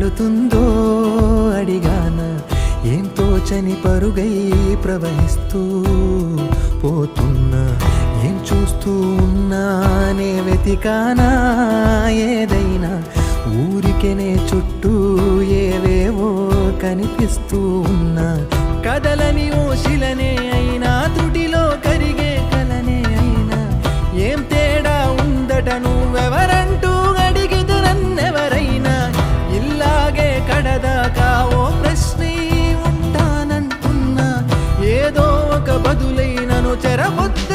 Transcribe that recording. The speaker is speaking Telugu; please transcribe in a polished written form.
పడుతుందో అడిగాన, ఏం తోచని పరుగై ప్రవహిస్తూ పోతున్నా, ఏం చూస్తూ ఉన్నానే వెతికానా ఏదైనా, ఊరికెనే చుట్టూ ఏవేవో కనిపిస్తూ ఉన్నా, కదలని ఓ శిలనే అయినా త్రుటిలో కరిగే కలనే అయినా, ఏం తేడా ఉందట నువ్వెవరంటూ అడిగితే నన్నెవరైనా, ఇల్లాగే కడదాకా ఓ ప్రశ్నే ఉంటానంటున్నా, ఏదో ఒక బదులై నన్ను చెరబొద్దు